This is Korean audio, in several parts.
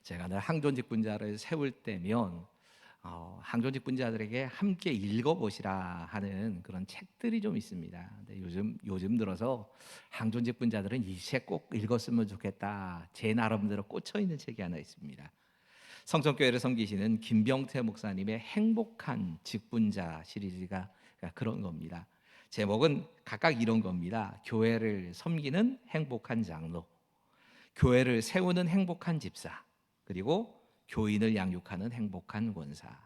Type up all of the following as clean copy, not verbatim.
제가 늘 항존직분자를 세울 때면 항존직분자들에게 함께 읽어보시라 하는 그런 책들이 좀 있습니다. 근데 요즘 들어서 항존직분자들은 이 책 꼭 읽었으면 좋겠다, 제 나름대로 꽂혀 있는 책이 하나 있습니다. 성전교회를 섬기시는 김병태 목사님의 행복한 직분자 시리즈가 그런 겁니다. 제목은 각각 이런 겁니다. 교회를 섬기는 행복한 장로, 교회를 세우는 행복한 집사, 그리고 교인을 양육하는 행복한 권사.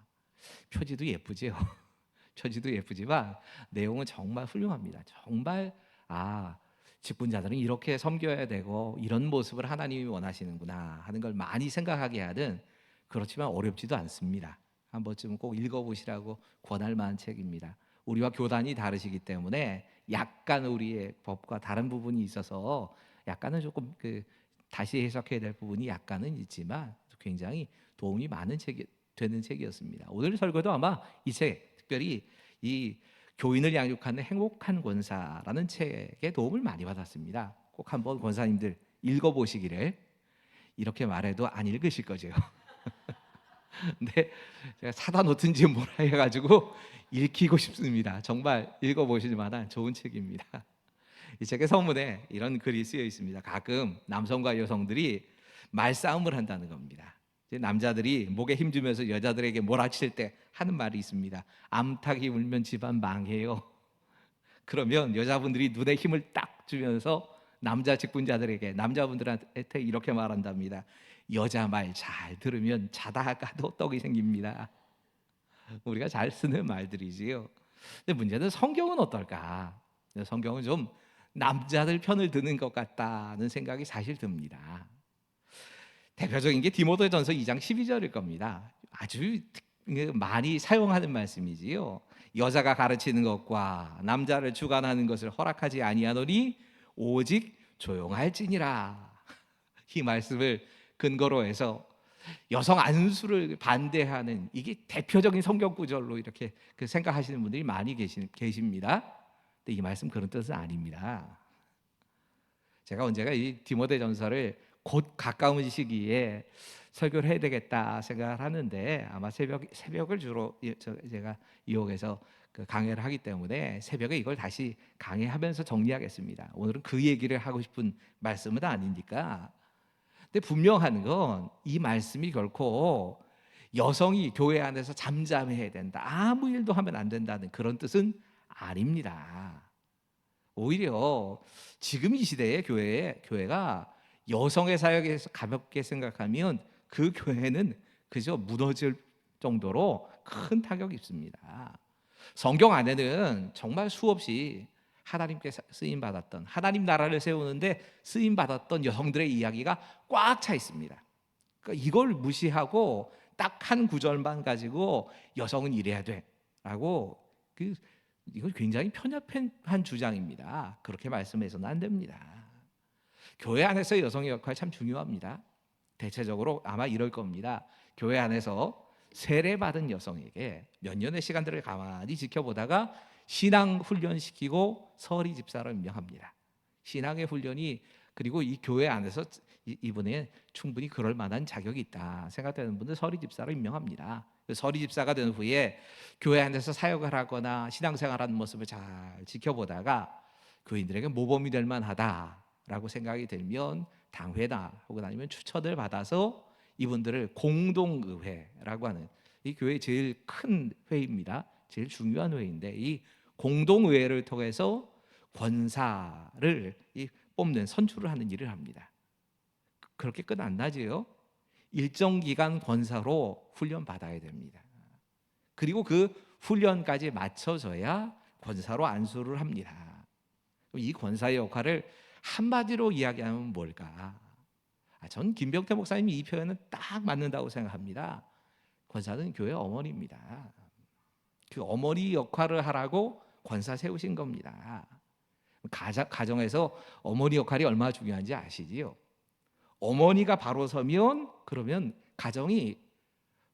표지도 예쁘지요. 표지도 예쁘지만 내용은 정말 훌륭합니다. 정말 직분자들은 이렇게 섬겨야 되고 이런 모습을 하나님이 원하시는구나 하는 걸 많이 생각하게 하든, 그렇지만 어렵지도 않습니다. 한 번쯤 꼭 읽어보시라고 권할 만한 책입니다. 우리와 교단이 다르시기 때문에 약간 우리의 법과 다른 부분이 있어서 약간은 조금 다시 해석해야 될 부분이 약간은 있지만 굉장히 도움이 많은 책이 되는 책이었습니다. 오늘 설교도 아마 이 책, 특별히 이 교인을 양육하는 행복한 권사라는 책에 도움을 많이 받았습니다. 꼭 한번 권사님들 읽어보시기를. 이렇게 말해도 안 읽으실 거죠. 근데 제가 사다 놓든지 뭐라 해가지고 읽히고 싶습니다. 정말 읽어보실 만한 좋은 책입니다. 이 책의 서문에 이런 글이 쓰여 있습니다. 가끔 남성과 여성들이 말싸움을 한다는 겁니다. 이제 남자들이 목에 힘주면서 여자들에게 몰아칠 때 하는 말이 있습니다. 암탉이 울면 집안 망해요. 그러면 여자분들이 눈에 힘을 딱 주면서 남자 직분자들에게, 남자분들한테 이렇게 말한답니다. 여자 말 잘 들으면 자다가도 떡이 생깁니다. 우리가 잘 쓰는 말들이지요. 근데 문제는 성경은 어떨까? 성경은 좀 남자들 편을 드는 것 같다는 생각이 사실 듭니다. 대표적인 게 디모데전서 2장 12절일 겁니다. 아주 많이 사용하는 말씀이지요. 여자가 가르치는 것과 남자를 주관하는 것을 허락하지 아니하노니 오직 조용할지니라. 이 말씀을 근거로 해서 여성 안수를 반대하는, 이게 대표적인 성경 구절로 이렇게 생각하시는 분들이 많이 계십니다. 근데 이 말씀 그런 뜻은 아닙니다. 제가 언제가 이 디모데전서를 곧 가까운 시기에 설교를 해야 되겠다 생각을 하는데, 아마 새벽을 주로 제가 이용해서 강해를 하기 때문에 새벽에 이걸 다시 강해하면서 정리하겠습니다. 오늘은 그 얘기를 하고 싶은 말씀은 아니니까. 근데 분명한 건 이 말씀이 결코 여성이 교회 안에서 잠잠해야 된다, 아무 일도 하면 안 된다는 그런 뜻은 아닙니다. 오히려 지금 이 시대의 교회가 여성의 사역에서 가볍게 생각하면 그 교회는 그저 무너질 정도로 큰 타격이 있습니다. 성경 안에는 정말 수없이 하나님께 쓰임 받았던, 하나님 나라를 세우는데 쓰임 받았던 여성들의 이야기가 꽉 차 있습니다. 그러니까 이걸 무시하고 딱 한 구절만 가지고 여성은 이래야 돼라고, 이건 굉장히 편협한 주장입니다. 그렇게 말씀해서는 안 됩니다. 교회 안에서 여성의 역할 참 중요합니다. 대체적으로 아마 이럴 겁니다. 교회 안에서 세례받은 여성에게 몇 년의 시간들을 가만히 지켜보다가 신앙 훈련시키고 서리 집사로 임명합니다. 신앙의 훈련이, 그리고 이 교회 안에서 이분에 충분히 그럴 만한 자격이 있다 생각되는 분들 서리 집사로 임명합니다. 서리 집사가 된 후에 교회 안에서 사역을 하거나 신앙생활하는 모습을 잘 지켜보다가 교인들에게 모범이 될 만하다라고 생각이 들면 당회나 혹은 아니면 추천을 받아서 이분들을 공동의회라고 하는, 이 교회의 제일 큰 회의입니다. 제일 중요한 회의인데, 이 공동의회를 통해서 권사를 뽑는, 선출을 하는 일을 합니다. 그렇게 끝 안 나지요. 일정 기간 권사로 훈련 받아야 됩니다. 그리고 그 훈련까지 맞춰져야 권사로 안수를 합니다. 이 권사의 역할을 한마디로 이야기하면 뭘까? 전 김병태 목사님이 이 표현은 딱 맞는다고 생각합니다. 권사는 교회 어머니입니다. 그 어머니 역할을 하라고 권사 세우신 겁니다. 가정에서 어머니 역할이 얼마나 중요한지 아시지요? 어머니가 바로 서면 그러면 가정이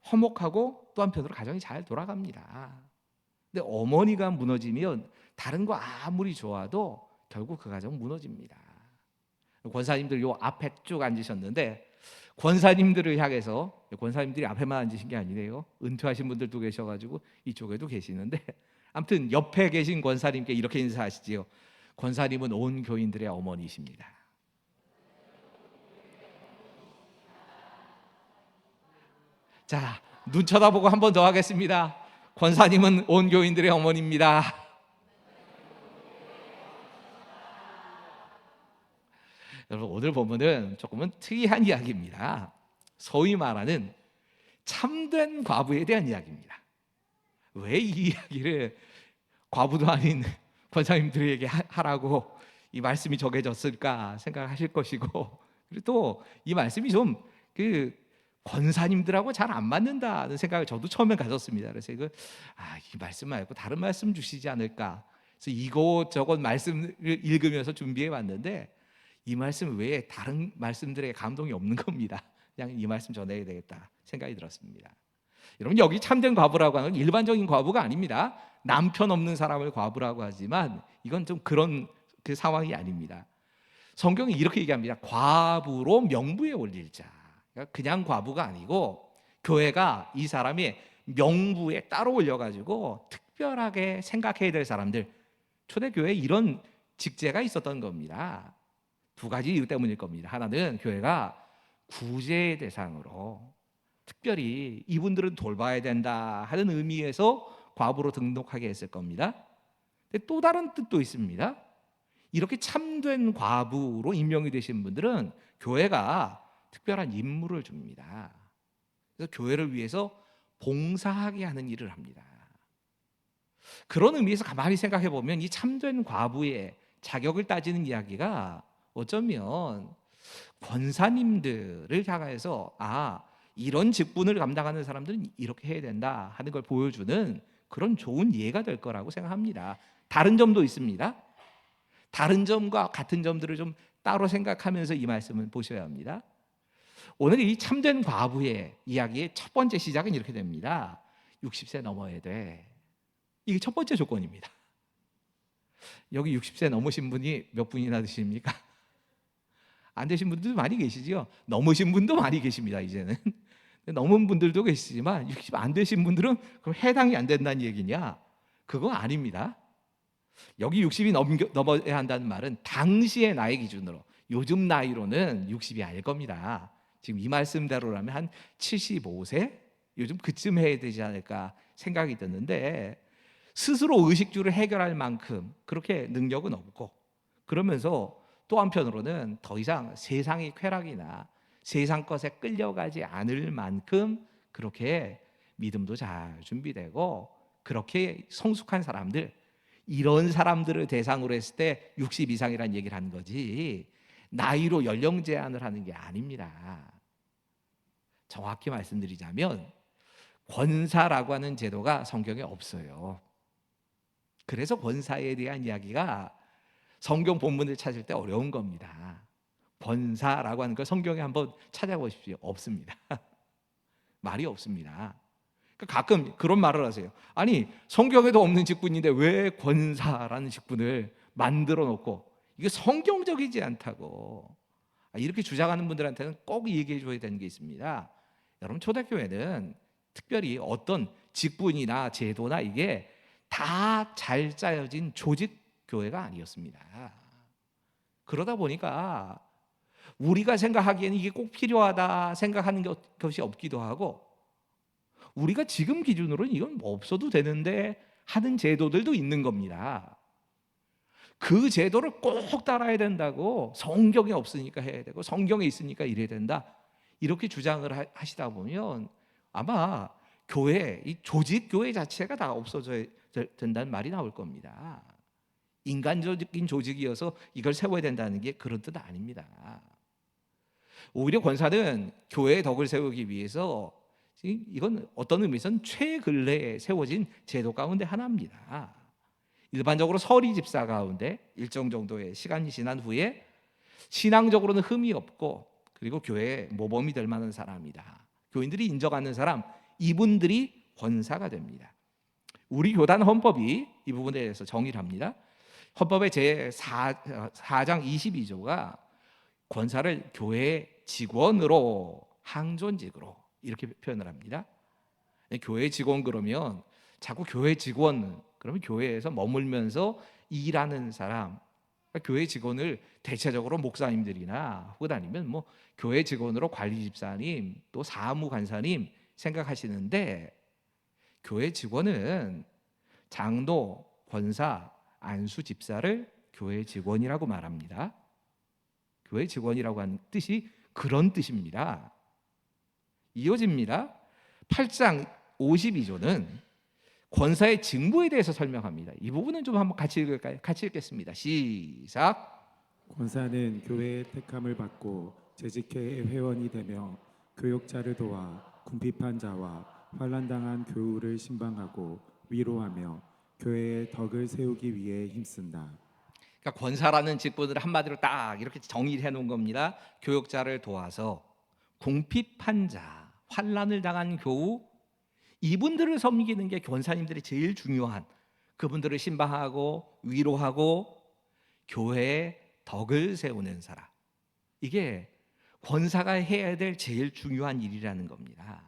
화목하고 또 한편으로 가정이 잘 돌아갑니다. 근데 어머니가 무너지면 다른 거 아무리 좋아도 결국 그 가정 무너집니다. 권사님들 요 앞에 쭉 앉으셨는데 권사님들을 향해서, 권사님들이 앞에만 앉으신 게 아니네요. 은퇴하신 분들도 계셔가지고 이쪽에도 계시는데, 아무튼 옆에 계신 권사님께 이렇게 인사하시지요. 권사님은 온 교인들의 어머니십니다. 자, 눈 쳐다보고 한 번 더 하겠습니다. 권사님은 온 교인들의 어머니입니다. 여러분, 오늘 본문은 조금은 특이한 이야기입니다. 소위 말하는 참된 과부에 대한 이야기입니다. 왜 이 이야기를 과부도 아닌 권사님들에게 하라고 이 말씀이 정해졌을까 생각하실 것이고, 그리고 또 이 말씀이 좀 그 권사님들하고 잘 안 맞는다는 생각을 저도 처음에 가졌습니다. 그래서 이 말씀 말고 다른 말씀 주시지 않을까. 그래서 이곳저곳 말씀을 읽으면서 준비해 왔는데, 이 말씀 외에 다른 말씀들에 감동이 없는 겁니다. 그냥 이 말씀 전해야 되겠다 생각이 들었습니다. 여러분, 여기 참된 과부라고 하는 건 일반적인 과부가 아닙니다. 남편 없는 사람을 과부라고 하지만 이건 좀 그런 그 상황이 아닙니다. 성경이 이렇게 얘기합니다. 과부로 명부에 올릴 자. 그러니까 그냥 과부가 아니고 교회가 이 사람이 명부에 따로 올려가지고 특별하게 생각해야 될 사람들. 초대교회에 이런 직제가 있었던 겁니다. 두 가지 이유 때문일 겁니다. 하나는 교회가 구제의 대상으로 특별히 이분들은 돌봐야 된다 하는 의미에서 과부로 등록하게 했을 겁니다. 근데 또 다른 뜻도 있습니다. 이렇게 참된 과부로 임명이 되신 분들은 교회가 특별한 임무를 줍니다. 그래서 교회를 위해서 봉사하게 하는 일을 합니다. 그런 의미에서 가만히 생각해 보면 이 참된 과부의 자격을 따지는 이야기가 어쩌면 권사님들을 향해서 이런 직분을 감당하는 사람들은 이렇게 해야 된다 하는 걸 보여주는 그런 좋은 예가 될 거라고 생각합니다. 다른 점도 있습니다. 다른 점과 같은 점들을 좀 따로 생각하면서 이 말씀을 보셔야 합니다. 오늘 이 참된 과부의 이야기의 첫 번째 시작은 이렇게 됩니다. 60세 넘어야 돼. 이게 첫 번째 조건입니다. 여기 60세 넘으신 분이 몇 분이나 되십니까? 안 되신 분들도 많이 계시죠. 넘으신 분도 많이 계십니다. 이제는 넘은 분들도 계시지만 60 안 되신 분들은 그럼 해당이 안 된다는 얘기냐? 그거 아닙니다. 여기 60이 넘어야 한다는 말은 당시의 나이 기준으로, 요즘 나이로는 60이 아닐 겁니다. 지금 이 말씀대로라면 한 75세? 요즘 그쯤 해야 되지 않을까 생각이 드는데, 스스로 의식주를 해결할 만큼 그렇게 능력은 없고, 그러면서 또 한편으로는 더 이상 세상의 쾌락이나 세상 것에 끌려가지 않을 만큼 그렇게 믿음도 잘 준비되고 그렇게 성숙한 사람들, 이런 사람들을 대상으로 했을 때 60 이상이라는 얘기를 하는 거지 나이로 연령 제한을 하는 게 아닙니다. 정확히 말씀드리자면 권사라고 하는 제도가 성경에 없어요. 그래서 권사에 대한 이야기가 성경 본문을 찾을 때 어려운 겁니다. 권사라고 하는 걸 성경에 한번 찾아보십시오. 없습니다. 말이 없습니다. 가끔 그런 말을 하세요. 아니, 성경에도 없는 직분인데 왜 권사라는 직분을 만들어 놓고, 이게 성경적이지 않다고 이렇게 주장하는 분들한테는 꼭 얘기해 줘야 되는 게 있습니다. 여러분, 초대교회는 특별히 어떤 직분이나 제도나 이게 다 잘 짜여진 조직 교회가 아니었습니다. 그러다 보니까 우리가 생각하기에는 이게 꼭 필요하다 생각하는 것이 없기도 하고, 우리가 지금 기준으로는 이건 뭐 없어도 되는데 하는 제도들도 있는 겁니다. 그 제도를 꼭 따라야 된다고, 성경에 없으니까 해야 되고 성경에 있으니까 이래야 된다, 이렇게 주장을 하시다 보면 아마 교회, 이 조직 교회 자체가 다 없어져야 된다는 말이 나올 겁니다. 인간적인 조직이어서 이걸 세워야 된다는 게 그런 뜻 아닙니다. 오히려 권사는 교회의 덕을 세우기 위해서, 이건 어떤 의미에서는 최근래에 세워진 제도 가운데 하나입니다. 일반적으로 서리 집사 가운데 일정 정도의 시간이 지난 후에 신앙적으로는 흠이 없고 그리고 교회에 모범이 될 만한 사람이다, 교인들이 인정하는 사람, 이분들이 권사가 됩니다. 우리 교단 헌법이 이 부분에 대해서 정의를 합니다. 헌법의 제4장 22조가 권사를 교회의 직원으로 항존직으로 이렇게 표현을 합니다. 교회 직원 그러면 자꾸 교회 직원 그러면 교회에서 머물면서 일하는 사람, 그러니까 교회 직원을 대체적으로 목사님들이나 혹은 아니면 뭐 교회 직원으로 관리 집사님 또 사무 간사님 생각하시는데, 교회 직원은 장로, 권사, 안수 집사를 교회 직원이라고 말합니다. 교회 직원이라고 하는 뜻이 그런 뜻입니다. 이어집니다. 8장 52조는 권사의 직무에 대해서 설명합니다. 이 부분은 좀 한번 같이 읽을까요? 같이 읽겠습니다. 시작. 권사는 교회의 택함을 받고 재직회의 회원이 되며 교역자를 도와 궁핍한 자와 환난당한 교우를 신방하고 위로하며 교회의 덕을 세우기 위해 힘쓴다. 그러니까 권사라는 직분을 한마디로 딱 이렇게 정의를 해놓은 겁니다. 교역자를 도와서 궁핍한 자, 환난을 당한 교우, 이분들을 섬기는 게 권사님들이 제일 중요한, 그분들을 신방하고 위로하고 교회의 덕을 세우는 사람, 이게 권사가 해야 될 제일 중요한 일이라는 겁니다.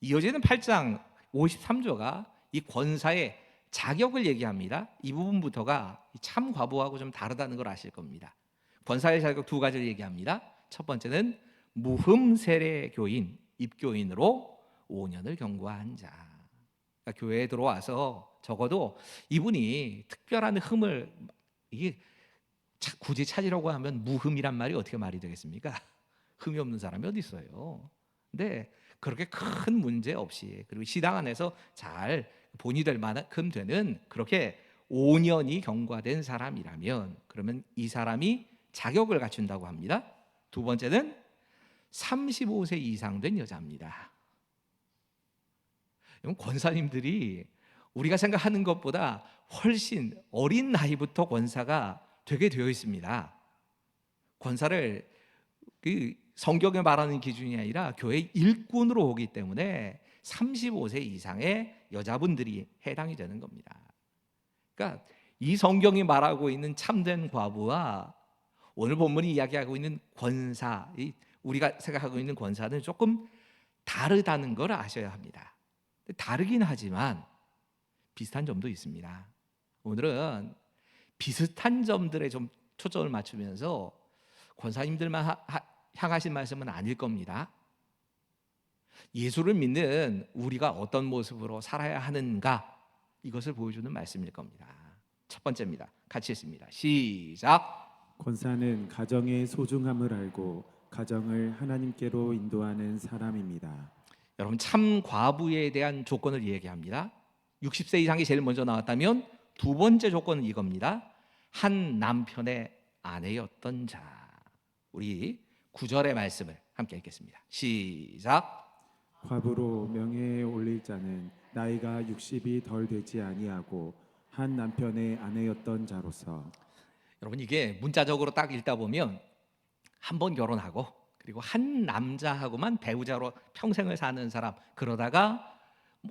이어지는 8장 53조가 이 권사의 자격을 얘기합니다. 이 부분부터가 참 과부하고 좀 다르다는 걸 아실 겁니다. 권사의 자격 두 가지를 얘기합니다. 첫 번째는 무흠 세례 교인, 입교인으로 5년을 경과한 자. 그러니까 교회에 들어와서 적어도 이분이 특별한 흠을 이게 굳이 찾으려고 하면 무흠이란 말이 어떻게 말이 되겠습니까? 흠이 없는 사람이 어디 있어요? 근데 그렇게 큰 문제 없이, 그리고 시당 안에서 잘 본이 될 만큼 되는 그렇게 5년이 경과된 사람이라면 그러면 이 사람이 자격을 갖춘다고 합니다. 두 번째는 35세 이상 된 여자입니다. 이건 권사님들이 우리가 생각하는 것보다 훨씬 어린 나이부터 권사가 되게 되어 있습니다. 권사를 성경에 말하는 기준이 아니라 교회 일꾼으로 오기 때문에 35세 이상의 여자분들이 해당이 되는 겁니다. 그러니까 이 성경이 말하고 있는 참된 과부와 오늘 본문이 이야기하고 있는 권사, 우리가 생각하고 있는 권사는 조금 다르다는 걸 아셔야 합니다. 다르긴 하지만 비슷한 점도 있습니다. 오늘은 비슷한 점들에 좀 초점을 맞추면서 권사님들만 향하신 말씀은 아닐 겁니다. 예수를 믿는 우리가 어떤 모습으로 살아야 하는가, 이것을 보여주는 말씀일 겁니다. 첫 번째입니다. 같이 읽습니다. 시작. 권사는 가정의 소중함을 알고 가정을 하나님께로 인도하는 사람입니다. 여러분, 참 과부에 대한 조건을 얘기합니다. 60세 이상이 제일 먼저 나왔다면 두 번째 조건은 이겁니다. 한 남편의 아내였던 자. 우리 9절의 말씀을 함께 읽겠습니다. 시작. 과부로 명예에 올릴 자는 나이가 60이 덜 되지 아니하고 한 남편의 아내였던 자로서. 여러분, 이게 문자적으로 딱 읽다 보면 한 번 결혼하고 그리고 한 남자하고만 배우자로 평생을 사는 사람, 그러다가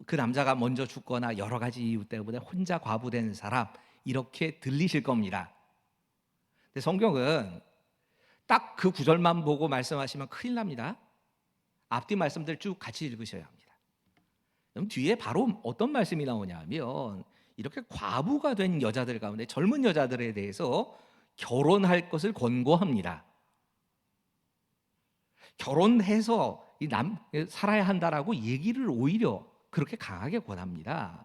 그 남자가 먼저 죽거나 여러 가지 이유 때문에 혼자 과부된 사람, 이렇게 들리실 겁니다. 근데 성경은 딱 그 구절만 보고 말씀하시면 큰일 납니다. 앞뒤 말씀들 쭉 같이 읽으셔야 합니다. 그럼 뒤에 바로 어떤 말씀이 나오냐면 이렇게 과부가 된 여자들 가운데 젊은 여자들에 대해서 결혼할 것을 권고합니다. 결혼해서 살아야 한다라고 얘기를 오히려 그렇게 강하게 권합니다.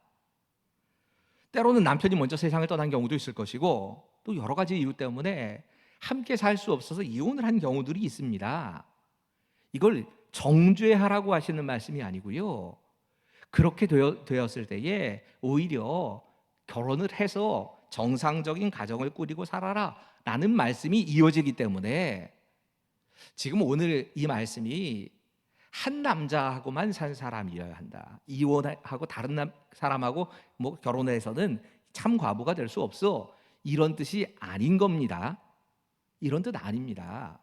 때로는 남편이 먼저 세상을 떠난 경우도 있을 것이고 또 여러 가지 이유 때문에 함께 살 수 없어서 이혼을 한 경우들이 있습니다. 이걸 정죄하라고 하시는 말씀이 아니고요. 그렇게 되었을 때에 오히려 결혼을 해서 정상적인 가정을 꾸리고 살아라 라는 말씀이 이어지기 때문에 지금 오늘 이 말씀이 한 남자하고만 산 사람이어야 한다, 이혼하고 다른 사람하고 결혼해서는 참 과부가 될 수 없어, 이런 뜻이 아닌 겁니다. 이런 뜻 아닙니다.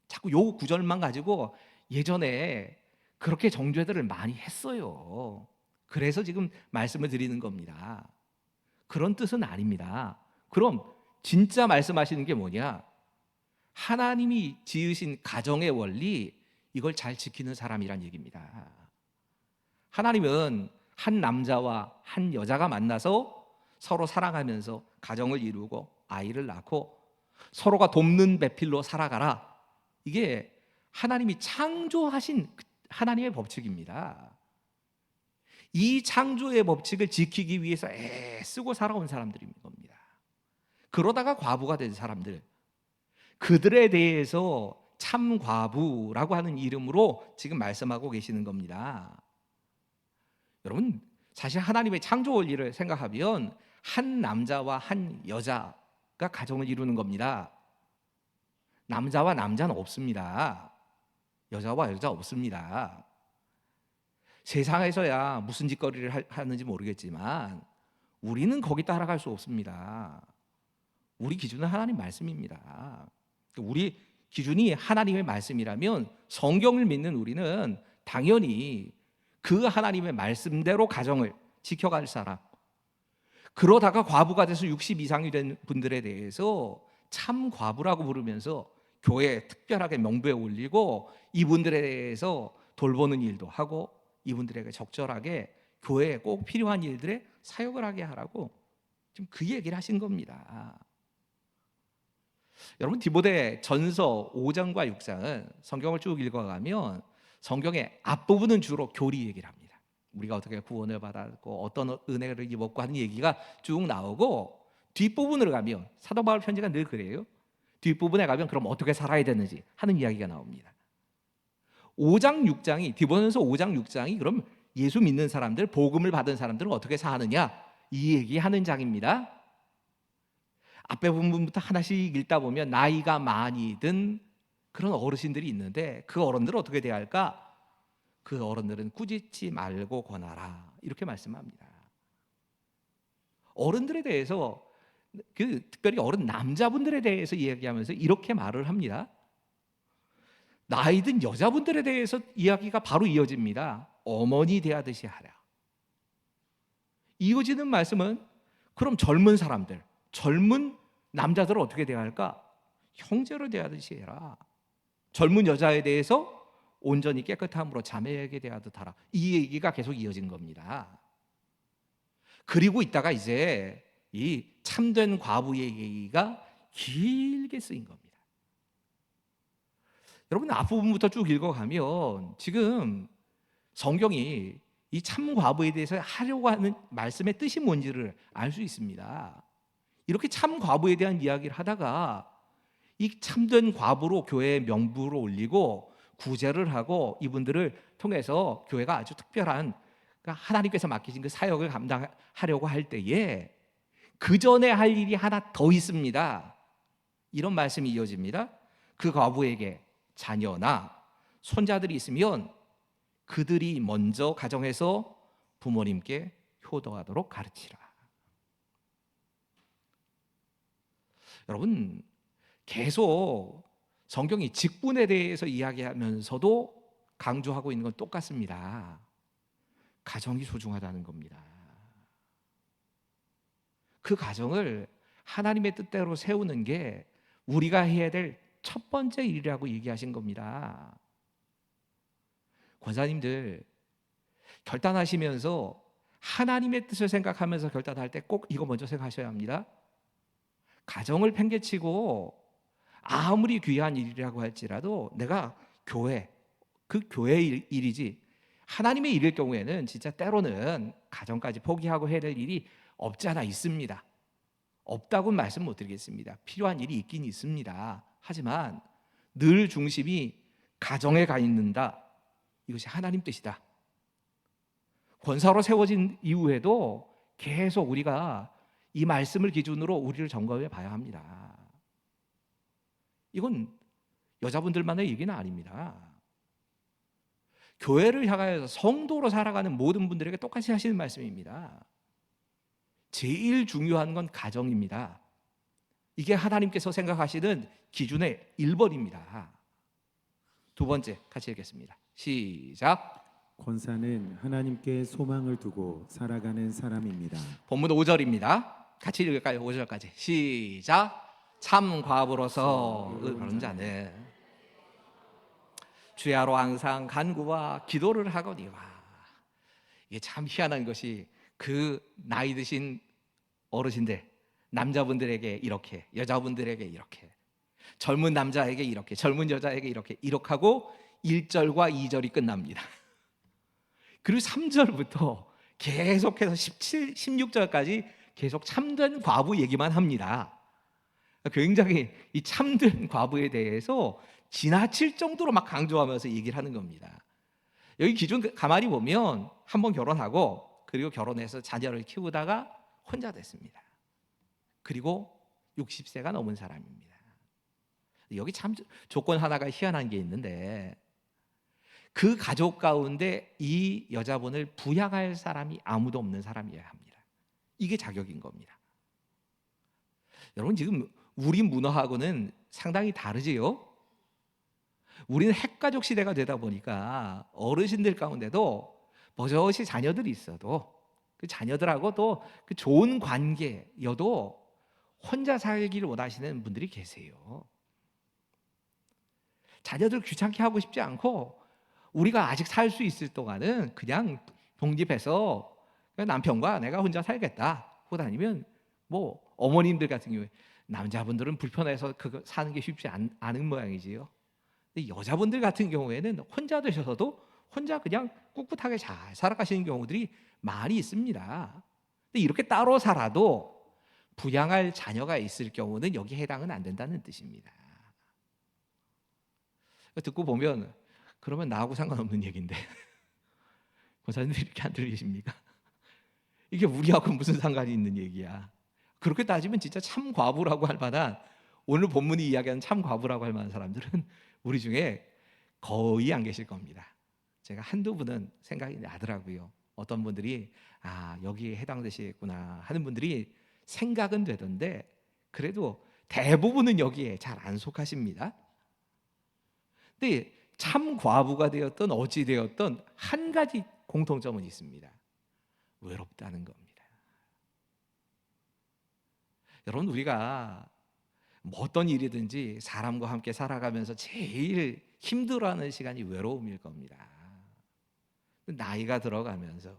자꾸 요 구절만 가지고 예전에 그렇게 정죄들을 많이 했어요. 그래서 지금 말씀을 드리는 겁니다. 그런 뜻은 아닙니다. 그럼 진짜 말씀하시는 게 뭐냐? 하나님이 지으신 가정의 원리, 이걸 잘 지키는 사람이란 얘기입니다. 하나님은 한 남자와 한 여자가 만나서 서로 사랑하면서 가정을 이루고 아이를 낳고 서로가 돕는 배필로 살아가라. 이게 하나님이 창조하신 하나님의 법칙입니다. 이 창조의 법칙을 지키기 위해서 애쓰고 살아온 사람들인 겁니다. 그러다가 과부가 된 사람들, 그들에 대해서 참과부라고 하는 이름으로 지금 말씀하고 계시는 겁니다. 여러분, 사실 하나님의 창조 원리를 생각하면 한 남자와 한 여자가 가정을 이루는 겁니다. 남자와 남자는 없습니다. 여자와 여자 없습니다. 세상에서야 무슨 짓거리를 하는지 모르겠지만 우리는 거기 따라갈 수 없습니다. 우리 기준은 하나님 말씀입니다. 우리 기준이 하나님의 말씀이라면 성경을 믿는 우리는 당연히 그 하나님의 말씀대로 가정을 지켜갈 사람, 그러다가 과부가 돼서 60 이상이 된 분들에 대해서 참 과부라고 부르면서 교회에 특별하게 명부에 올리고 이분들에 대해서 돌보는 일도 하고 이분들에게 적절하게 교회에 꼭 필요한 일들에 사역을 하게 하라고 지금 그 얘기를 하신 겁니다. 여러분, 디모데 전서 5장과 6장은 성경을 쭉 읽어가면 성경의 앞부분은 주로 교리 얘기를 합니다. 우리가 어떻게 구원을 받았고 어떤 은혜를 입었고 하는 얘기가 쭉 나오고, 뒷부분으로 가면 사도 바울 편지가 늘 그래요. 뒷부분에 가면 그럼 어떻게 살아야 되는지 하는 이야기가 나옵니다. 5장 6장이 디모데전서 5장 6장이 그럼 예수 믿는 사람들, 복음을 받은 사람들은 어떻게 사느냐 이 얘기하는 장입니다. 앞에 부분부터 하나씩 읽다 보면 나이가 많이 든 그런 어르신들이 있는데 그 어른들은 어떻게 돼야 할까? 그 어른들은 꾸짖지 말고 권하라 이렇게 말씀합니다. 어른들에 대해서, 특별히 어른 남자분들에 대해서 이야기하면서 이렇게 말을 합니다. 나이 든 여자분들에 대해서 이야기가 바로 이어집니다. 어머니 대하듯이 하라. 이어지는 말씀은 그럼 젊은 사람들, 젊은 남자들은 어떻게 대해야 할까? 형제를 대하듯이 해라. 젊은 여자에 대해서 온전히 깨끗함으로 자매에게 대하듯 하라. 이 얘기가 계속 이어진 겁니다. 그리고 있다가 이제 이 참된 과부의 얘기가 길게 쓰인 겁니다. 여러분, 앞부분부터 쭉 읽어가면 지금 성경이 이 참과부에 대해서 하려고 하는 말씀의 뜻이 뭔지를 알 수 있습니다. 이렇게 참과부에 대한 이야기를 하다가 이 참된 과부로 교회의 명부로 올리고 구제를 하고 이분들을 통해서 교회가 아주 특별한, 그러니까 하나님께서 맡기신 그 사역을 감당하려고 할 때에 그 전에 할 일이 하나 더 있습니다. 이런 말씀이 이어집니다. 그 과부에게 자녀나 손자들이 있으면 그들이 먼저 가정에서 부모님께 효도하도록 가르치라. 여러분, 계속 성경이 직분에 대해서 이야기하면서도 강조하고 있는 건 똑같습니다. 가정이 소중하다는 겁니다. 그 가정을 하나님의 뜻대로 세우는 게 우리가 해야 될 첫 번째 일이라고 얘기하신 겁니다. 권사님들 결단하시면서 하나님의 뜻을 생각하면서 결단할 때 꼭 이거 먼저 생각하셔야 합니다. 가정을 팽개치고 아무리 귀한 일이라고 할지라도 내가 그 교회의 일이지 하나님의 일일 경우에는 진짜 때로는 가정까지 포기하고 해야 될 일이 없지 않아 있습니다. 없다고는 말씀 못 드리겠습니다. 필요한 일이 있긴 있습니다. 하지만 늘 중심이 가정에 가 있는다. 이것이 하나님 뜻이다. 권사로 세워진 이후에도 계속 우리가 이 말씀을 기준으로 우리를 점검해 봐야 합니다. 이건 여자분들만의 얘기는 아닙니다. 교회를 향하여서 성도로 살아가는 모든 분들에게 똑같이 하시는 말씀입니다. 제일 중요한 건 가정입니다. 이게 하나님께서 생각하시는 기준의 1번입니다. 두 번째 같이 읽겠습니다. 시작. 권사는 하나님께 소망을 두고 살아가는 사람입니다. 본문 5절입니다. 같이 읽을까요? 5절까지. 시작. 참 과부로서 의로운 자는 주야로 항상 간구와 기도를 하거니와. 이게 참 희한한 것이 그 나이 드신 어르신들, 남자분들에게 이렇게, 여자분들에게 이렇게, 젊은 남자에게 이렇게, 젊은 여자에게 이렇게 하고 1절과 2절이 끝납니다. 그리고 3절부터 계속해서 17, 16절까지 계속 참된 과부 얘기만 합니다. 굉장히 이 참된 과부에 대해서 지나칠 정도로 막 강조하면서 얘기를 하는 겁니다. 여기 기준 가만히 보면 한번 결혼하고 그리고 결혼해서 자녀를 키우다가 혼자 됐습니다. 그리고 60세가 넘은 사람입니다. 여기 참 조건 하나가 희한한 게 있는데, 그 가족 가운데 이 여자분을 부양할 사람이 아무도 없는 사람이어야 합니다. 이게 자격인 겁니다. 여러분, 지금 우리 문화하고는 상당히 다르지요? 우리는 핵가족 시대가 되다 보니까 어르신들 가운데도 버젓이 자녀들이 있어도 그 자녀들하고 또 그 좋은 관계여도 혼자 살기를 원하시는 분들이 계세요. 자녀들 귀찮게 하고 싶지 않고 우리가 아직 살 수 있을 동안은 그냥 독립해서 남편과 내가 혼자 살겠다 하고 다니면, 뭐 어머님들 같은 경우에 남자분들은 불편해서 그거 사는 게 쉽지 않은 모양이지요. 근데 여자분들 같은 경우에는 혼자 되셔서도 혼자 그냥 꿋꿋하게 잘 살아가시는 경우들이 많이 있습니다. 근데 이렇게 따로 살아도 부양할 자녀가 있을 경우는 여기에 해당은 안 된다는 뜻입니다. 듣고 보면 그러면 나하고 상관없는 얘기인데 권사님들 이렇게 안 들리십니까? 이게 우리하고 무슨 상관이 있는 얘기야? 그렇게 따지면 진짜 참 과부라고 할 만한, 오늘 본문이 이야기하는 참 과부라고 할 만한 사람들은 우리 중에 거의 안 계실 겁니다. 제가 한두 분은 생각이 나더라고요. 어떤 분들이 여기에 해당되시겠구나 하는 분들이 생각은 되던데, 그래도 대부분은 여기에 잘 안 속하십니다. 근데 참 과부가 되었던 어찌 되었던 한 가지 공통점은 있습니다. 외롭다는 겁니다. 여러분, 우리가 뭐 어떤 일이든지 사람과 함께 살아가면서 제일 힘들어하는 시간이 외로움일 겁니다. 나이가 들어가면서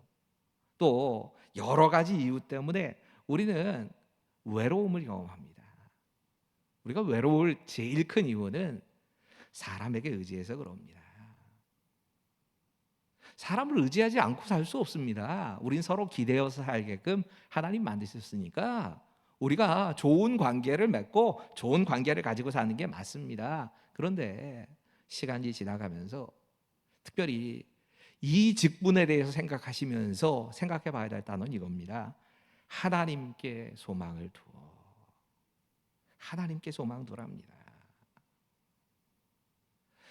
또 여러 가지 이유 때문에 우리는 외로움을 경험합니다. 우리가 외로울 제일 큰 이유는 사람에게 의지해서 그럽니다. 사람을 의지하지 않고 살 수 없습니다. 우린 서로 기대어서 살게끔 하나님 만드셨으니까 우리가 좋은 관계를 맺고 좋은 관계를 가지고 사는 게 맞습니다. 그런데 시간이 지나가면서 특별히 이 직분에 대해서 생각하시면서 생각해 봐야 될 단어는 이겁니다. 하나님께 소망을 두어. 하나님께 소망 두랍니다.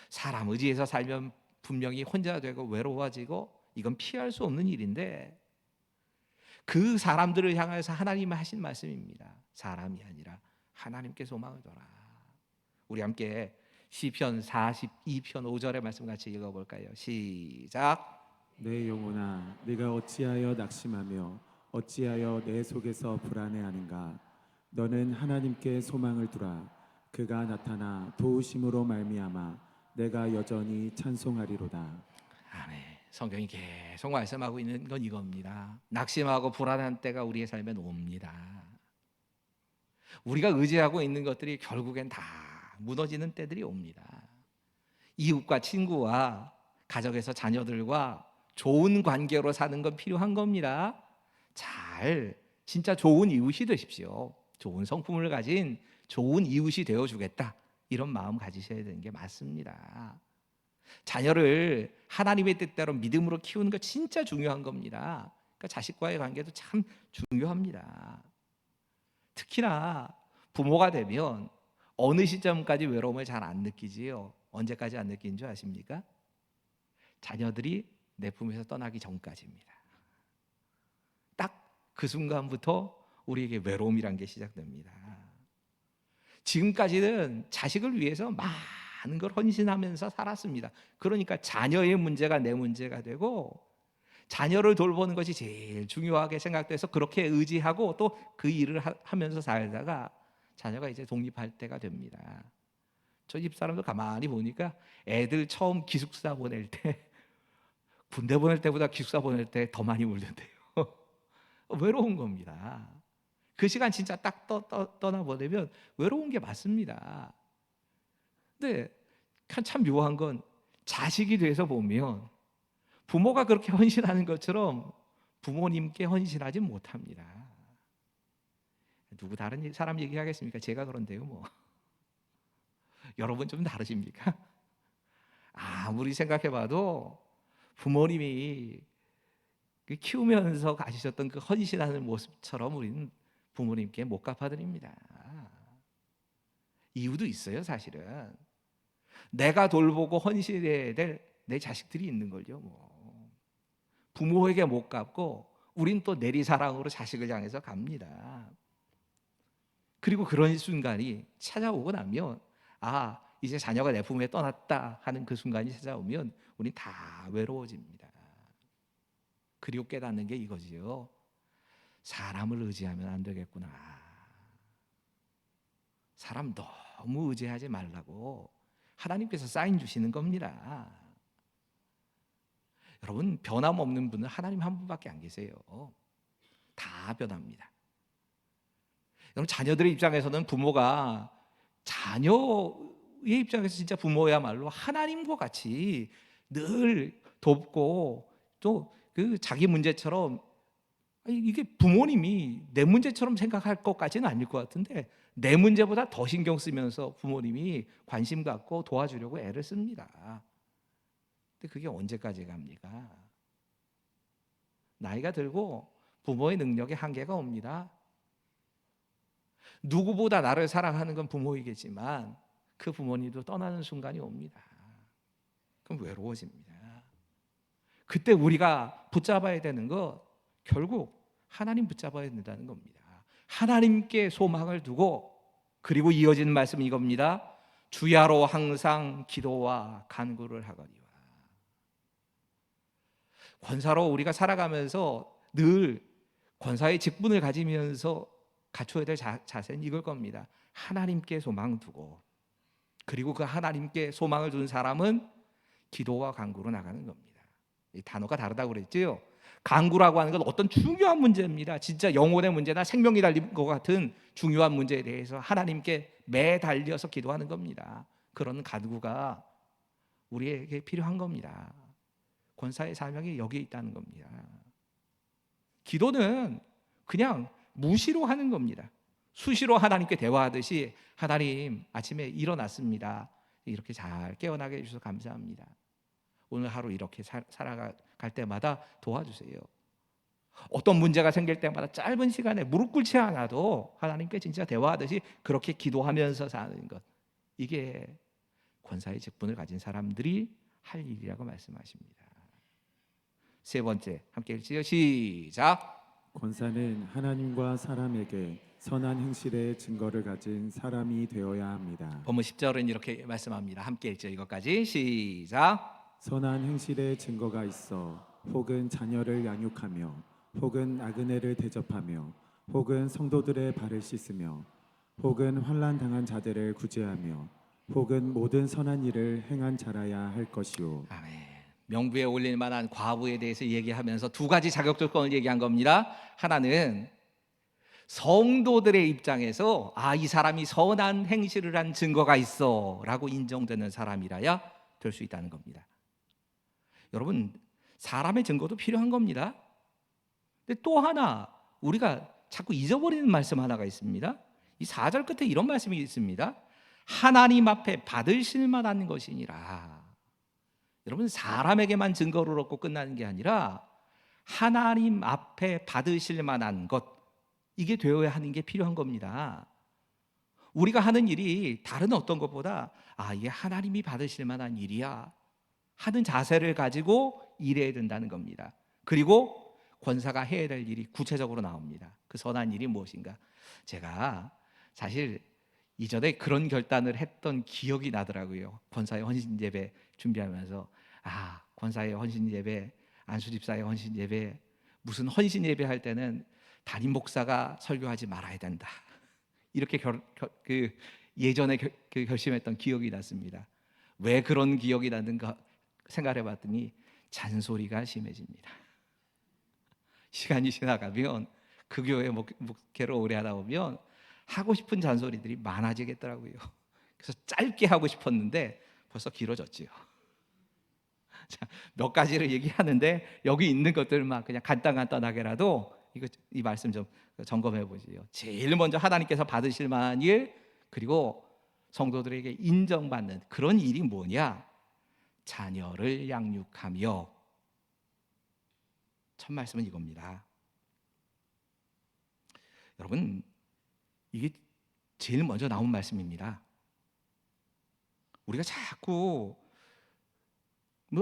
사람 의지해서 살면 분명히 혼자 되고 외로워지고 이건 피할 수 없는 일인데, 그 사람들을 향해서 하나님이 하신 말씀입니다. 사람이 아니라 하나님께 소망을 둬라. 우리 함께 시편 42편 5절의 말씀 같이 읽어볼까요? 시작. 내 영혼아, 네가 어찌하여 낙심하며 어찌하여 내 속에서 불안해하는가? 너는 하나님께 소망을 두라. 그가 나타나 도우심으로 말미암아 내가 여전히 찬송하리로다. 아멘. 성경이 계속 말씀하고 있는 건 이겁니다. 낙심하고 불안한 때가 우리의 삶에 옵니다. 우리가 의지하고 있는 것들이 결국엔 다 무너지는 때들이 옵니다. 이웃과 친구와 가정에서 자녀들과 좋은 관계로 사는 건 필요한 겁니다. 진짜 좋은 이웃이 되십시오. 좋은 성품을 가진 좋은 이웃이 되어주겠다, 이런 마음 가지셔야 되는 게 맞습니다. 자녀를 하나님의 뜻대로 믿음으로 키우는 거 진짜 중요한 겁니다. 그러니까 자식과의 관계도 참 중요합니다. 특히나 부모가 되면 어느 시점까지 외로움을 잘 안 느끼지요? 언제까지 안 느끼는 줄 아십니까? 자녀들이 내 품에서 떠나기 전까지입니다. 딱 그 순간부터 우리에게 외로움이란 게 시작됩니다. 지금까지는 자식을 위해서 많은 걸 헌신하면서 살았습니다. 그러니까 자녀의 문제가 내 문제가 되고, 자녀를 돌보는 것이 제일 중요하게 생각돼서 그렇게 의지하고 또 그 일을 하면서 살다가 자녀가 이제 독립할 때가 됩니다. 저 집사람도 가만히 보니까 애들 처음 기숙사 보낼 때 군대 보낼 때보다 기숙사 보낼 때 더 많이 울던데요. 외로운 겁니다. 그 시간 진짜 딱 떠나보내면 외로운 게 맞습니다. 근데 참 묘한 건 자식이 돼서 보면 부모가 그렇게 헌신하는 것처럼 부모님께 헌신하지 못합니다. 누구 다른 사람 얘기하겠습니까? 제가 그런데요 뭐. 여러분 좀 다르십니까? 아무리 생각해봐도 부모님이 그 키우면서 가지셨던 그 헌신하는 모습처럼 우리는 부모님께 못 갚아드립니다. 이유도 있어요, 사실은. 내가 돌보고 헌신해야 될 내 자식들이 있는 걸요. 뭐. 부모에게 못 갚고 우린 또 내리사랑으로 자식을 향해서 갑니다. 그리고 그런 순간이 찾아오고 나면 아, 이제 자녀가 내 품에 떠났다 하는 그 순간이 찾아오면 우린 다 외로워집니다. 그리고 깨닫는 게 이거지요. 사람을 의지하면 안 되겠구나. 사람 너무 의지하지 말라고 하나님께서 사인 주시는 겁니다. 여러분, 변함없는 분은 하나님 한 분밖에 안 계세요. 다 변합니다. 여러분, 자녀들의 입장에서는 부모가 자녀의 입장에서 진짜 부모야말로 하나님과 같이 늘 돕고 또 그 자기 문제처럼 이게 부모님이 내 문제처럼 생각할 것까지는 아닐 것 같은데 내 문제보다 더 신경 쓰면서 부모님이 관심 갖고 도와주려고 애를 씁니다. 근데 그게 언제까지 갑니까? 나이가 들고 부모의 능력에 한계가 옵니다. 누구보다 나를 사랑하는 건 부모이겠지만 그 부모님도 떠나는 순간이 옵니다. 그럼 외로워집니다. 그때 우리가 붙잡아야 되는 거 결국 하나님 붙잡아야 된다는 겁니다. 하나님께 소망을 두고 그리고 이어지는 말씀이 이겁니다. 주야로 항상 기도와 간구를 하거니와. 권사로 우리가 살아가면서 늘 권사의 직분을 가지면서 갖춰야 될 자세는 이걸 겁니다. 하나님께 소망 두고 그리고 그 하나님께 소망을 둔 사람은 기도와 간구로 나가는 겁니다. 이 단어가 다르다고 그랬죠. 간구라고 하는 건 어떤 중요한 문제입니다. 진짜 영혼의 문제나 생명이 달린 것 같은 중요한 문제에 대해서 하나님께 매달려서 기도하는 겁니다. 그런 간구가 우리에게 필요한 겁니다. 권사의 사명이 여기에 있다는 겁니다. 기도는 그냥 무시로 하는 겁니다. 수시로 하나님께 대화하듯이 하나님 아침에 일어났습니다. 이렇게 잘 깨어나게 해주셔서 감사합니다. 오늘 하루 이렇게 살아갈 때마다 도와주세요. 어떤 문제가 생길 때마다 짧은 시간에 무릎 꿇지 않아도 하나님께 진짜 대화하듯이 그렇게 기도하면서 사는 것, 이게 권사의 직분을 가진 사람들이 할 일이라고 말씀하십니다. 세 번째, 함께 읽지요. 시작. 권사는 하나님과 사람에게 선한 행실의 증거를 가진 사람이 되어야 합니다. 본문 10절은 이렇게 말씀합니다. 함께 읽죠. 이것까지 시작. 선한 행실의 증거가 있어 혹은 자녀를 양육하며 혹은 나그네를 대접하며 혹은 성도들의 발을 씻으며 혹은 환난 당한 자들을 구제하며 혹은 모든 선한 일을 행한 자라야 할 것이요. 아멘. 명부에 올릴 만한 과부에 대해서 얘기하면서 두 가지 자격 조건을 얘기한 겁니다. 하나는 성도들의 입장에서 이 사람이 선한 행실을 한 증거가 있어 라고 인정되는 사람이라야 될 수 있다는 겁니다. 여러분, 사람의 증거도 필요한 겁니다. 근데 또 하나 우리가 자꾸 잊어버리는 말씀 하나가 있습니다. 이 4절 끝에 이런 말씀이 있습니다. 하나님 앞에 받으실 만한 것이니라. 여러분, 사람에게만 증거를 얻고 끝나는 게 아니라 하나님 앞에 받으실 만한 것, 이게 되어야 하는 게 필요한 겁니다. 우리가 하는 일이 다른 어떤 것보다 이게 하나님이 받으실 만한 일이야 하는 자세를 가지고 일해야 된다는 겁니다. 그리고 권사가 해야 될 일이 구체적으로 나옵니다. 그 선한 일이 무엇인가? 제가 사실 이전에 그런 결단을 했던 기억이 나더라고요. 권사의 헌신 예배 준비하면서 권사의 헌신 예배, 안수 집사의 헌신 예배, 무슨 헌신 예배 할 때는 담임 목사가 설교하지 말아야 된다. 이렇게 예전에 결심했던 기억이 났습니다. 왜 그런 기억이 나는가 생각해 봤더니 잔소리가 심해집니다. 시간이 지나가면 그 교회 목회를 오래 하다 보면 하고 싶은 잔소리들이 많아지겠더라고요. 그래서 짧게 하고 싶었는데 벌써 길어졌지요. 자, 몇 가지를 얘기하는데 여기 있는 것들만 그냥 간단하게라도 이 말씀 좀 점검해 보지요. 제일 먼저 하나님께서 받으실 만한 일, 그리고 성도들에게 인정받는 그런 일이 뭐냐? 자녀를 양육하며. 첫 말씀은 이겁니다. 여러분, 이게 제일 먼저 나온 말씀입니다. 우리가 자꾸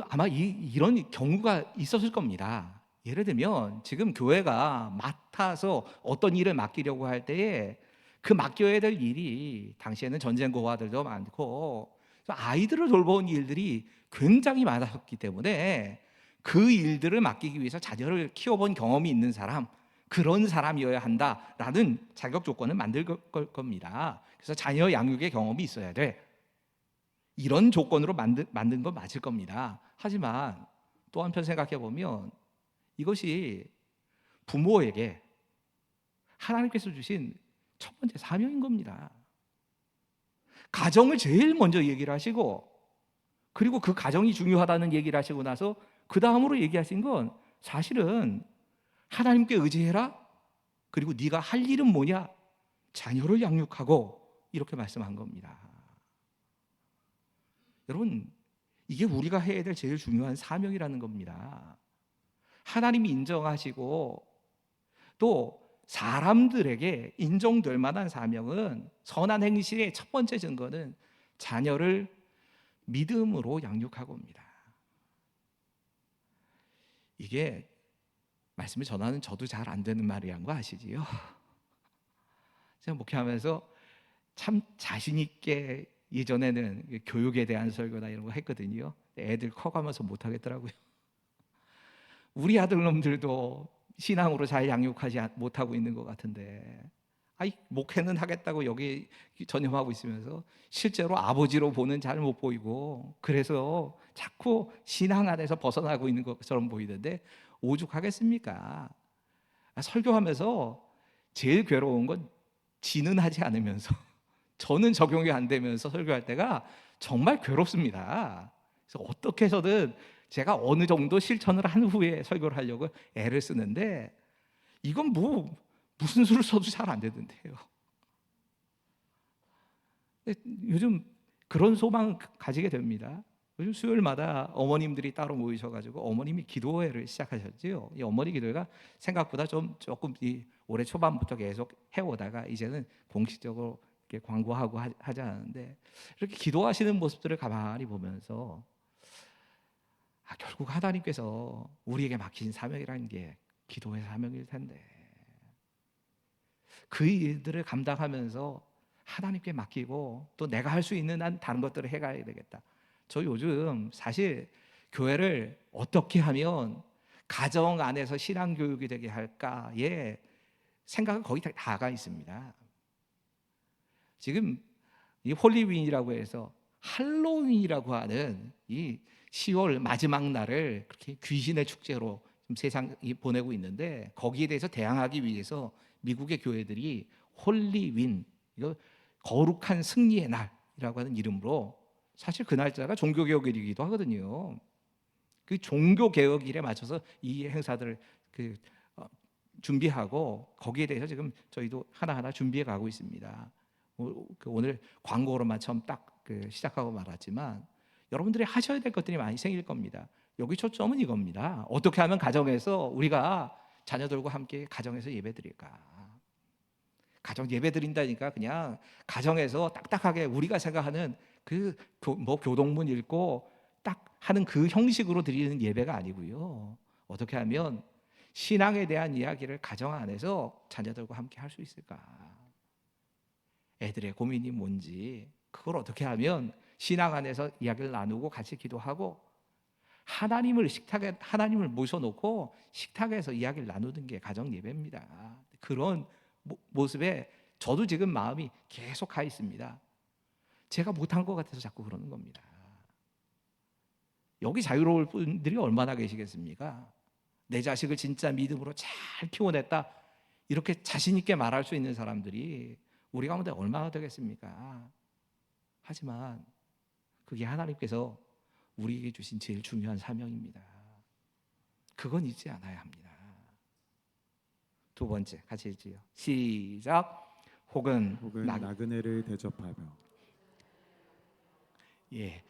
아마 이런 경우가 있었을 겁니다. 예를 들면 지금 교회가 맡아서 어떤 일을 맡기려고 할 때에 그 맡겨야 될 일이, 당시에는 전쟁 고아들도 많고 아이들을 돌보는 일들이 굉장히 많았기 때문에 그 일들을 맡기기 위해서 자녀를 키워본 경험이 있는 사람, 그런 사람이어야 한다라는 자격 조건을 만들 겁니다. 그래서 자녀 양육의 경험이 있어야 돼. 이런 조건으로 만든 건 맞을 겁니다. 하지만 또 한편 생각해 보면 이것이 부모에게 하나님께서 주신 첫 번째 사명인 겁니다. 가정을 제일 먼저 얘기를 하시고, 그리고 그 가정이 중요하다는 얘기를 하시고 나서 그 다음으로 얘기하신 건 사실은 하나님께 의지해라. 그리고 네가 할 일은 뭐냐? 자녀를 양육하고, 이렇게 말씀한 겁니다. 여러분, 이게 우리가 해야 될 제일 중요한 사명이라는 겁니다. 하나님이 인정하시고 또 사람들에게 인정될 만한 사명은, 선한 행실의 첫 번째 증거는 자녀를 믿음으로 양육하고입니다. 이게 말씀을 전하는 저도 잘 안 되는 말이란 거 아시지요? 제가 목회하면서 참 자신 있게 예전에는 교육에 대한 설교나 이런 거 했거든요. 애들 커가면서 못 하겠더라고요. 우리 아들놈들도 신앙으로 잘 양육하지 못하고 있는 것 같은데, 목회는 하겠다고 여기 전념하고 있으면서 실제로 아버지로 보는 잘 못 보이고, 그래서 자꾸 신앙 안에서 벗어나고 있는 것처럼 보이는데 오죽하겠습니까? 설교하면서 제일 괴로운 건 지는 하지 않으면서 저는 적용이 안 되면서 설교할 때가 정말 괴롭습니다. 그래서 어떻게 해서든 제가 어느 정도 실천을 한 후에 설교를 하려고 애를 쓰는데, 이건 무슨 수를 써도 잘 안 되던데요. 요즘 그런 소망 가지게 됩니다. 요즘 수요일마다 어머님들이 따로 모이셔가지고 어머님이 기도회를 시작하셨지요. 이 어머니 기도회가 생각보다 조금 올해 초반부터 계속 해오다가 이제는 공식적으로 이렇게 광고하고 하지 않는데, 이렇게 기도하시는 모습들을 가만히 보면서 결국 하나님께서 우리에게 맡기신 사명이라는 게 기도의 사명일 텐데, 그 일들을 감당하면서 하나님께 맡기고 또 내가 할 수 있는 한 다른 것들을 해가야 되겠다. 저 요즘 사실 교회를 어떻게 하면 가정 안에서 신앙 교육이 되게 할까에 생각은 거의 다 나가 있습니다. 지금 이 홀리윈이라고 해서 할로윈이라고 하는 이 10월 마지막 날을 그렇게 귀신의 축제로 세상이 보내고 있는데, 거기에 대해서 대항하기 위해서 미국의 교회들이 홀리윈, 이거 거룩한 승리의 날이라고 하는 이름으로, 사실 그 날짜가 종교개혁일이기도 하거든요. 그 종교개혁일에 맞춰서 이 행사들을 준비하고, 거기에 대해서 지금 저희도 하나하나 준비해 가고 있습니다. 오늘 광고로만 처음 딱 시작하고 말았지만 여러분들이 하셔야 될 것들이 많이 생길 겁니다. 여기 초점은 이겁니다. 어떻게 하면 가정에서 우리가 자녀들과 함께 가정에서 예배드릴까? 가정 예배드린다니까 그냥 가정에서 딱딱하게 우리가 생각하는 교동문 읽고 딱 하는 그 형식으로 드리는 예배가 아니고요. 어떻게 하면 신앙에 대한 이야기를 가정 안에서 자녀들과 함께 할 수 있을까? 애들의 고민이 뭔지, 그걸 어떻게 하면 신앙 안에서 이야기를 나누고 같이 기도하고 하나님을 모셔놓고 식탁에서 이야기를 나누는 게 가정 예배입니다. 그런 모습에 저도 지금 마음이 계속 가 있습니다. 제가 못한 것 같아서 자꾸 그러는 겁니다. 여기 자유로울 분들이 얼마나 계시겠습니까? 내 자식을 진짜 믿음으로 잘 키워냈다, 이렇게 자신 있게 말할 수 있는 사람들이 우리 가운데 얼마나 되겠습니까? 하지만 그게 하나님께서 우리에게 주신 제일 중요한 사명입니다. 그건 잊지 않아야 합니다. 두 번째, 같이 읽지요. 시작. 혹은 나그네를 대접하며. 예.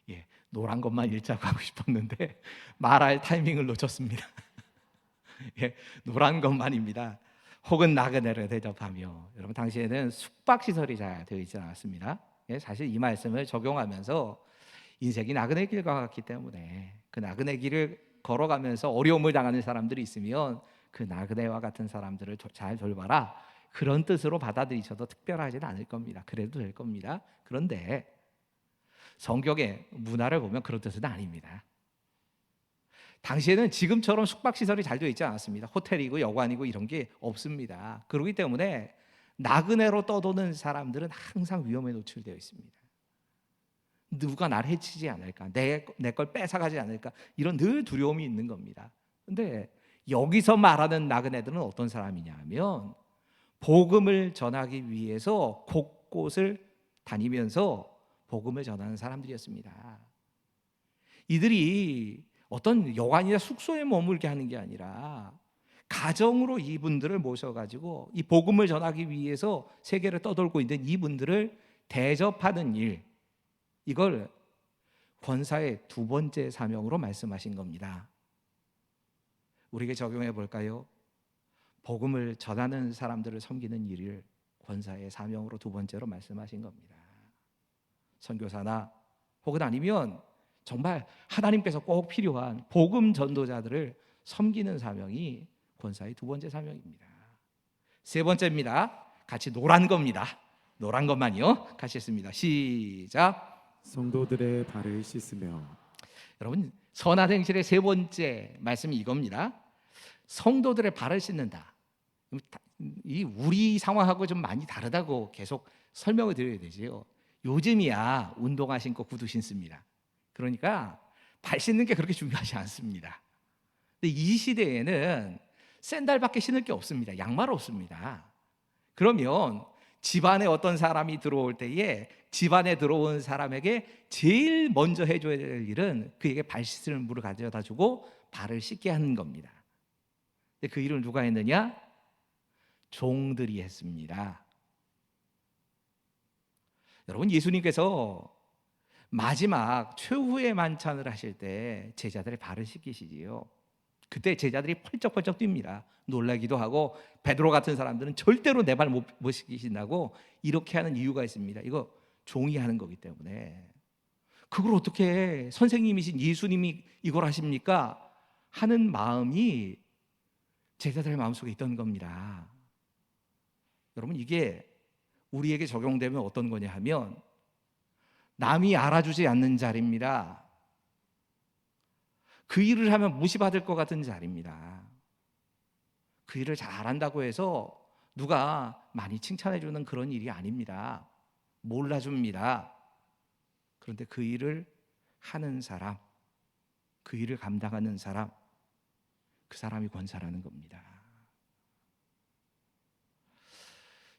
예, 노란 것만 읽자고 하고 싶었는데 말할 타이밍을 놓쳤습니다. 예, 노란 것만입니다. 혹은 나그네를 대접하며. 여러분, 당시에는 숙박시설이 잘 되어 있지 않았습니다. 예, 사실 이 말씀을 적용하면서 인생이 나그네 길 같기 때문에 그 나그네 길을 걸어가면서 어려움을 당하는 사람들이 있으면 그 나그네와 같은 사람들을 잘 돌봐라, 그런 뜻으로 받아들이셔도 특별하지는 않을 겁니다. 그래도 될 겁니다. 그런데 성경의 문화를 보면 그런 뜻은 아닙니다. 당시에는 지금처럼 숙박시설이 잘 되어 있지 않았습니다. 호텔이고 여관이고 이런 게 없습니다. 그렇기 때문에 나그네로 떠도는 사람들은 항상 위험에 노출되어 있습니다. 누가 나를 해치지 않을까, 내 걸 뺏어가지 않을까, 이런 늘 두려움이 있는 겁니다. 근데 여기서 말하는 나그네들은 어떤 사람이냐 하면 복음을 전하기 위해서 곳곳을 다니면서 복음을 전하는 사람들이었습니다. 이들이 어떤 여관이나 숙소에 머물게 하는 게 아니라 가정으로 이분들을 모셔가지고 이 복음을 전하기 위해서 세계를 떠돌고 있는 이분들을 대접하는 일, 이걸 권사의 두 번째 사명으로 말씀하신 겁니다. 우리에게 적용해 볼까요? 복음을 전하는 사람들을 섬기는 일을 권사의 사명으로 두 번째로 말씀하신 겁니다. 선교사나 혹은 아니면 정말 하나님께서 꼭 필요한 복음 전도자들을 섬기는 사명이 권사의 두 번째 사명입니다. 세 번째입니다. 같이 노란 겁니다. 노란 것만요. 같이 했습니다. 시작. 성도들의 발을 씻으며. 여러분, 선한 행실의 세 번째 말씀이 이겁니다. 성도들의 발을 씻는다. 이 우리 상황하고 좀 많이 다르다고 계속 설명을 드려야 되지요. 요즘이야 운동화 신고 구두 신습니다. 그러니까 발 씻는 게 그렇게 중요하지 않습니다. 근데 이 시대에는 샌들밖에 신을 게 없습니다. 양말 없습니다. 그러면 집안에 어떤 사람이 들어올 때에 집안에 들어온 사람에게 제일 먼저 해줘야 될 일은 그에게 발 씻을 물을 가져다 주고 발을 씻게 하는 겁니다. 근데 그 일을 누가 했느냐? 종들이 했습니다. 여러분, 예수님께서 마지막 최후의 만찬을 하실 때 제자들의 발을 씻기시지요. 그때 제자들이 펄쩍펄쩍 뜁니다. 놀라기도 하고 베드로 같은 사람들은 절대로 내 발 못 씻기신다고 이렇게 하는 이유가 있습니다. 이거 종이 하는 거기 때문에. 그걸 어떻게 선생님이신 예수님이 이걸 하십니까? 하는 마음이 제자들의 마음속에 있던 겁니다. 여러분, 이게 우리에게 적용되면 어떤 거냐 하면 남이 알아주지 않는 자리입니다. 그 일을 하면 무시받을 것 같은 자리입니다. 그 일을 잘한다고 해서 누가 많이 칭찬해주는 그런 일이 아닙니다. 몰라줍니다. 그런데 그 일을 하는 사람, 그 일을 감당하는 사람, 그 사람이 권사라는 겁니다.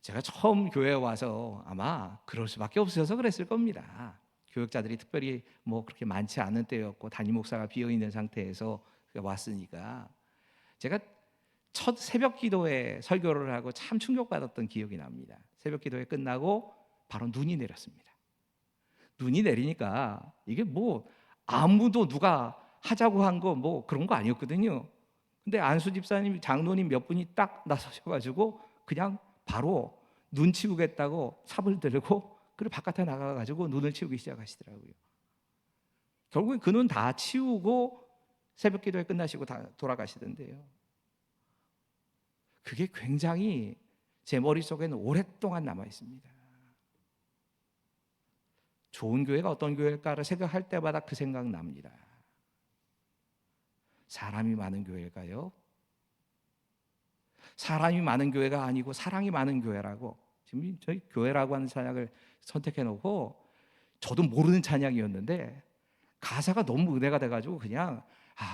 제가 처음 교회에 와서 아마 그럴 수밖에 없어서 그랬을 겁니다. 교역자들이 특별히 뭐 그렇게 많지 않은 때였고 담임 목사가 비어 있는 상태에서 왔으니까 제가 첫 새벽 기도에 설교를 하고 참 충격받았던 기억이 납니다. 새벽 기도회 끝나고 바로 눈이 내렸습니다. 눈이 내리니까 이게 뭐 아무도 누가 하자고 한 거 뭐 그런 거 아니었거든요. 근데 안수 집사님, 장로님 몇 분이 딱 나서셔가지고 그냥 바로 눈 치우겠다고 삽을 들고 그리고 바깥에 나가가지고 눈을 치우기 시작하시더라고요. 결국엔 그 눈 다 치우고 새벽 기도회 끝나시고 다 돌아가시던데요. 그게 굉장히 제 머릿속에는 오랫동안 남아 있습니다. 좋은 교회가 어떤 교회일까를 생각할 때마다 그 생각 납니다. 사람이 많은 교회일까요? 사람이 많은 교회가 아니고 사랑이 많은 교회라고, 지금 저희 교회라고 하는 찬양을 선택해 놓고 저도 모르는 찬양이었는데 가사가 너무 은혜가 돼가지고 그냥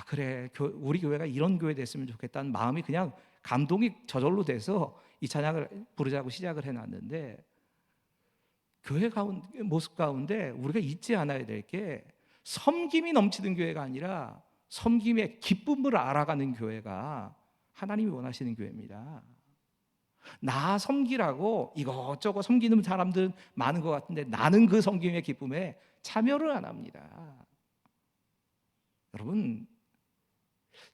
그래, 우리 교회가 이런 교회 됐으면 좋겠다는 마음이 그냥 감동이 저절로 돼서 이 찬양을 부르자고 시작을 해놨는데, 교회 가운데, 모습 가운데 우리가 잊지 않아야 될 게 섬김이 넘치는 교회가 아니라 섬김의 기쁨을 알아가는 교회가 하나님이 원하시는 교회입니다. 나 섬기라고 이것저것 섬기는 사람들은 많은 것 같은데 나는 그 섬김의 기쁨에 참여를 안 합니다. 여러분,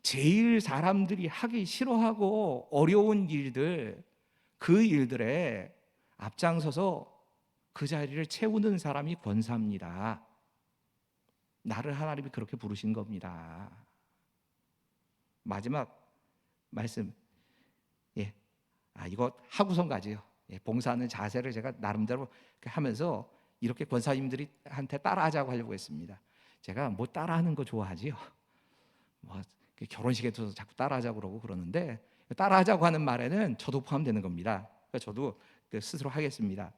제일 사람들이 하기 싫어하고 어려운 일들, 그 일들에 앞장서서 그 자리를 채우는 사람이 권사입니다. 나를 하나님이 그렇게 부르신 겁니다. 마지막 말씀, 이거 하고선 가지요. 봉사하는 자세를 제가 나름대로 하면서 이렇게 권사님들한테 따라하자고 하려고 했습니다. 제가 뭐 따라하는 거 좋아하지요. 뭐 결혼식에도 자꾸 따라하자고 그러고 그러는데, 따라하자고 하는 말에는 저도 포함되는 겁니다. 그러니까 저도 스스로 하겠습니다.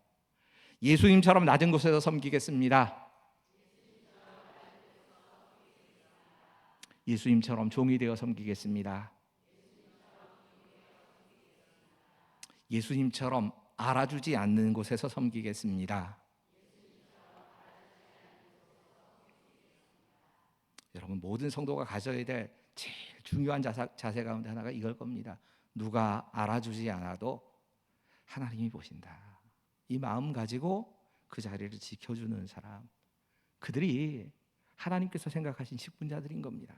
예수님처럼 낮은 곳에서 섬기겠습니다. 예수님처럼 종이 되어 섬기겠습니다. 예수님처럼 알아주지 않는 곳에서 섬기겠습니다. 여러분, 모든 성도가 가져야 될 제일 중요한 자세 가운데 하나가 이걸 겁니다. 누가 알아주지 않아도 하나님이 보신다. 이 마음 가지고 그 자리를 지켜주는 사람, 그들이 하나님께서 생각하신 직분자들인 겁니다.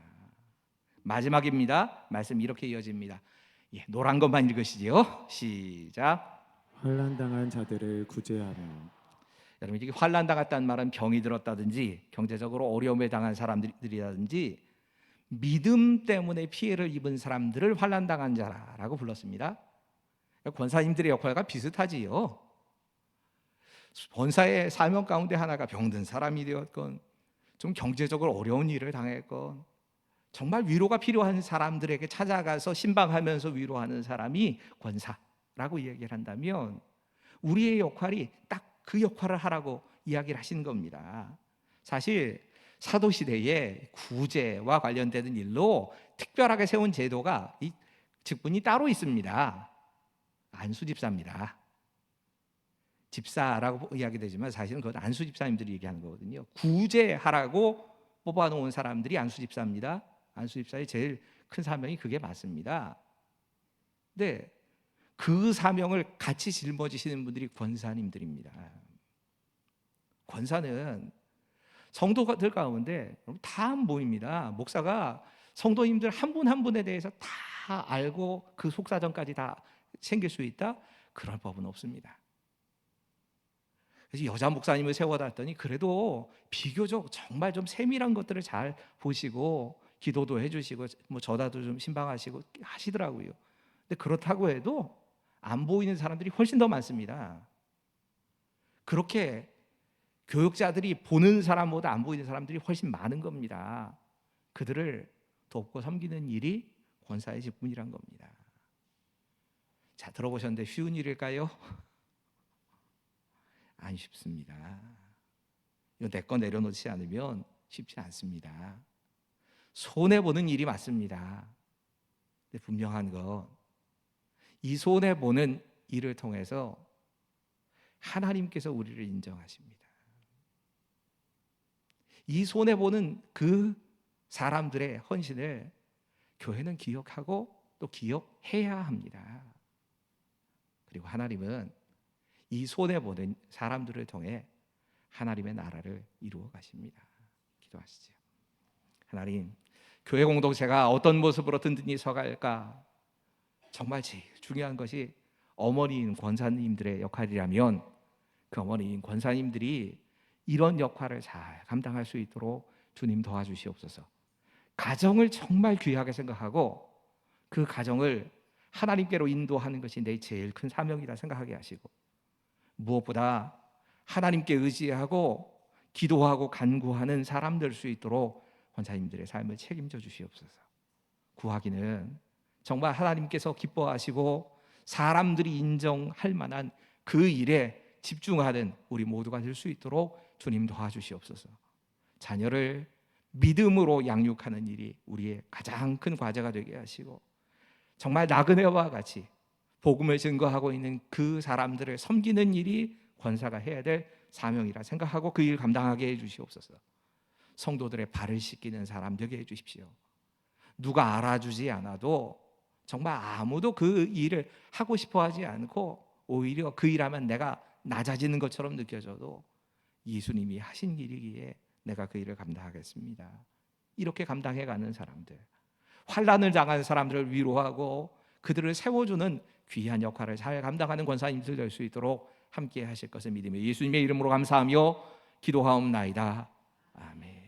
마지막입니다. 말씀 이렇게 이어집니다. 노란 것만 읽으시지요. 시작. 환난당한 자들을 구제하며. 여러분, 이게 환난 당했다는 말은 병이 들었다든지 경제적으로 어려움에 당한 사람들이라든지 믿음 때문에 피해를 입은 사람들을 환난 당한 자라고 불렀습니다. 권사님들의 역할과 비슷하지요. 권사의 사명 가운데 하나가 병든 사람이 되었건, 좀 경제적으로 어려운 일을 당했건, 정말 위로가 필요한 사람들에게 찾아가서 신방하면서 위로하는 사람이 권사라고 이야기를 한다면, 우리의 역할이 딱 그 역할을 하라고 이야기를 하신 겁니다. 사실 사도시대에 구제와 관련되는 일로 특별하게 세운 제도가, 이 직분이 따로 있습니다. 안수집사입니다. 집사라고 이야기되지만 사실은 그건 안수집사님들이 얘기하는 거거든요. 구제하라고 뽑아놓은 사람들이 안수집사입니다. 안수집사의 제일 큰 사명이 그게 맞습니다. 근데 그 사명을 같이 짊어지시는 분들이 권사님들입니다. 권사는 성도들 가운데 다 안 보입니다. 목사가 성도님들 한 분 한 분에 대해서 다 알고 그 속사정까지 다 챙길 수 있다? 그럴 법은 없습니다. 그래서 여자 목사님을 세워놨더니 그래도 비교적 정말 좀 세밀한 것들을 잘 보시고 기도도 해주시고 뭐 전화도 좀 신방하시고 하시더라고요. 근데 그렇다고 해도 안 보이는 사람들이 훨씬 더 많습니다. 그렇게 교육자들이 보는 사람보다 안 보이는 사람들이 훨씬 많은 겁니다. 그들을 돕고 섬기는 일이 권사의 직분이란 겁니다. 자, 들어보셨는데 쉬운 일일까요? 안 쉽습니다. 이거 내 거 내려놓지 않으면 쉽지 않습니다. 손해보는 일이 맞습니다. 근데 분명한 건, 이 손해보는 일을 통해서 하나님께서 우리를 인정하십니다. 이 손해보는 그 사람들의 헌신을 교회는 기억하고 또 기억해야 합니다. 그리고 하나님은 이 손해보는 사람들을 통해 하나님의 나라를 이루어 가십니다. 기도하시죠. 하나님, 교회 공동체가 어떤 모습으로 든든히 서갈까? 정말 제일 중요한 것이 어머니인 권사님들의 역할이라면, 그 어머니인 권사님들이 이런 역할을 잘 감당할 수 있도록 주님 도와주시옵소서. 가정을 정말 귀하게 생각하고 그 가정을 하나님께로 인도하는 것이 내 제일 큰 사명이라 생각하게 하시고, 무엇보다 하나님께 의지하고 기도하고 간구하는 사람 될 수 있도록 권사님들의 삶을 책임져 주시옵소서. 구하기는 정말 하나님께서 기뻐하시고 사람들이 인정할 만한 그 일에 집중하는 우리 모두가 될 수 있도록 주님 도와주시옵소서. 자녀를 믿음으로 양육하는 일이 우리의 가장 큰 과제가 되게 하시고, 정말 나그네와 같이 복음을 증거하고 있는 그 사람들을 섬기는 일이 권사가 해야 될 사명이라 생각하고 그 일 감당하게 해 주시옵소서. 성도들의 발을 씻기는 사람 되게 해 주십시오. 누가 알아주지 않아도 정말 아무도 그 일을 하고 싶어 하지 않고 오히려 그 일하면 내가 낮아지는 것처럼 느껴져도 예수님이 하신 일이기에 내가 그 일을 감당하겠습니다. 이렇게 감당해가는 사람들, 환난을 당한 사람들을 위로하고 그들을 세워주는 귀한 역할을 잘 감당하는 권사님들 될 수 있도록 함께 하실 것을 믿으며 예수님의 이름으로 감사하며 기도하옵나이다. 아멘.